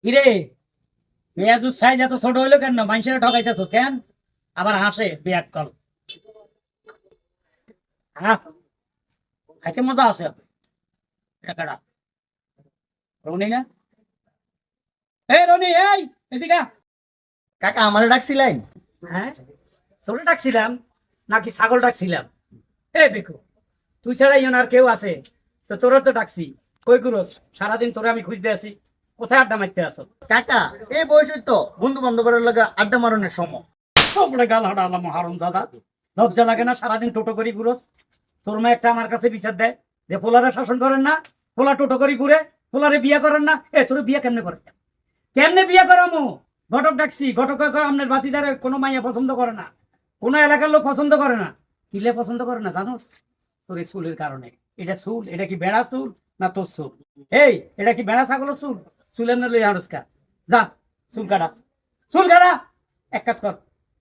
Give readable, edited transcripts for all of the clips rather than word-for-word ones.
কিরে, পেঁয়াজুর সাইজ এত ছোট হইলো কেন? মানুষেরা ঠকাইতেছ কেন? আবার হাসে বিয়াক কল। হ্যাঁ, খাইতে মজা আছে। এটা কারা? রনি না? এই রনি, এই এদিকে আ। কাকা আমারে ডাকছিলেন? হ্যাঁ, তোরে ডাকছিলাম নাকি ছাগল ডাকছিলাম? এই দেখো, তুই ছাড়া ইয়ন আর কেউ আছে? তো তোর তো ডাকছি। কই গুরস, সারাদিন তোরে আমি খুঁজতে আছি, কোথায় আড্ডা মারতে আসো? কাকা এই বয়সে তো বন্ধু বান্ধবের লগে আড্ডা মারনের সময়। সবরে গাল হাডা আলাম হারুন দাদা। লজ্জা লাগে না সারাদিন টোটো করি ঘুরোস? তোর মা একটা আমার কাছে বিচার দেয় যে পোলারে শাসন করেন না, পোলা টোটো করি ঘুরে, পোলারে বিয়ে করেন না। এ তোর বিয়ে কেমনে করে? কেমনে বিয়ে করামো? ঘটক ডাকছি, ঘটক আপনার বাতিজারে কোনো মাইয়া পছন্দ করে না, কোনো এলাকার লোক পছন্দ করে না। কিলে পছন্দ করে না জানোস? তোর এই চুলের কারণে। এটা চুল, এটা কি বেড়া চুল না তোর চুল? এই, এটা কি বেড়া ছাগলের চুল? চুলের না লই হারসকা। যা, চুল কাটা, চুল কাটা। এক কাজ কর,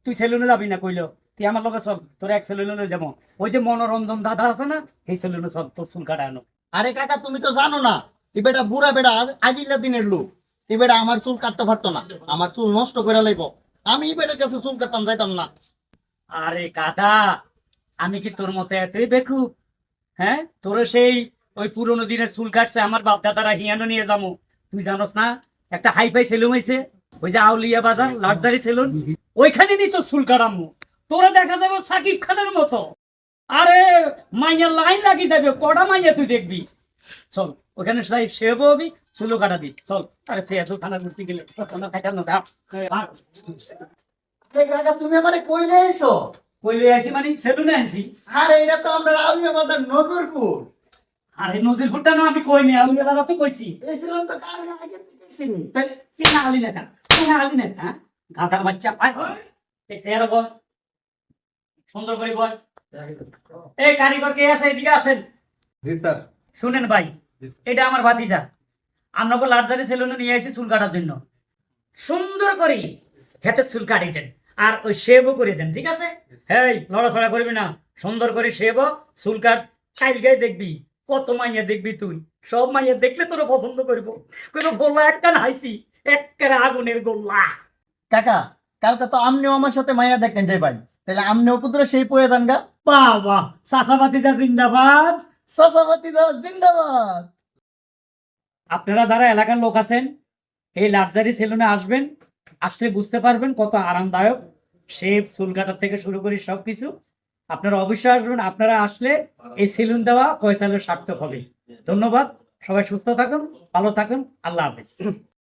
তুই সেলুনে যাবি না কইলো, তুই আমার লগে চল, তোর এক সেলুনে যাবো। ওই যে মনোরঞ্জন দাদা আছে না, এই সেলুনে চল, তোর চুল কাটা আনো। আরে কাকা তুমি তো জানো না, এই বেটা বুড়া বেটা আজিল্লা দিনের লোক। এই বেটা আমার চুল কাটতে পারতো না, আমার চুল নষ্ট করে লাইব। আমি এই বেটার কাছে চুল কাটতাম যাইতাম না। আরে কাদা, আমি কি তোর মতো এতই বেকুব? হ্যাঁ, তোর সেই ওই পুরোনো দিনের চুল কাটছে আমার বাপ দাদারা হিয়ানো নিয়ে যাবো। তুই জানোস না একটা হাই ফাই সেলুন হয়েছে, ওই যে আউলিয়া বাজার লাক্সারি সেলুন, ওইখানে নি তোর চুল কাটামো। তোরা দেখা যাবে সাকিব খানের মতো। আরে মাইয়া লাইন লাগিয়ে যাবে, কটা মাইয়া তুই দেখবি। চল, ওখানে সেব হবি, চুলো কাটাবি, চল। আরে ফেয়াজ খানা ঘুরতে গেলে খাইতাম না। আরে কাকা তুমি আমারে কইলে আইছো? কইলে আসি মানে সেলুনে আনছি। আরে এটা তো আমরা আউলিয়া বাজার নজরপুর। আরে নজির ফুটটা না, আমি কইনি, আউলিয়া দাদা তো কইছি। এসেছিলাম তো কারণ আগে থেকে চিনি। তাহলে চেনা আলি না কেন? চেনা আলি না, হ্যাঁ? গাধার বাচ্চা পায়। এই চেয়ারে বল, সুন্দর করে বল। এই কারিগর কে আছে? এদিকে আসেন। জি স্যার। শুনেন ভাই, এটা আমার ভাতিজা। আপনাকে লার্জারি সেলুনে নিয়ে এসে চুল কাটার জন্য। সুন্দর করে হাতে চুল কাটিয়ে দেন, আর ওই শেভও করে দেন, ঠিক আছে? হ্যাঁ, লড়াছড়া করবি না, সুন্দর করে শেভ, চুল কাট। চাইল গায়ে দেখবি, কত মাইয়া দেখবি তুই। সব মাইয়া দেখলে তোর পছন্দ করবো। কোনো গোল্লা একটা হাইছি, একেবারে আগুনের গোল্লা। কাকা কালকে তো আমনিও আমার সাথে মাইয়া দেখেন যাইবাই, তাহলে আমনিও কুদরে সেই পয়ে দেন গা। বাহ বাহ, চাচা ভাতিজা জিন্দাবাদ। সাসাবাতি জিন্দাবাদ। আপনারা যারা এলাকার লোক আছেন, এই লাক্সারি সেলুনে আসবেন, আসলে বুঝতে পারবেন কত আরামদায়ক। শেভ, চুল কাটার থেকে শুরু করে সবকিছু। আপনারা অবশ্যই আসবেন। আপনারা আসলে এই সেলুন দেওয়া পয়সালের সার্থক হবে। ধন্যবাদ। সবাই সুস্থ থাকুন, ভালো থাকুন। আল্লাহ হাফেজ।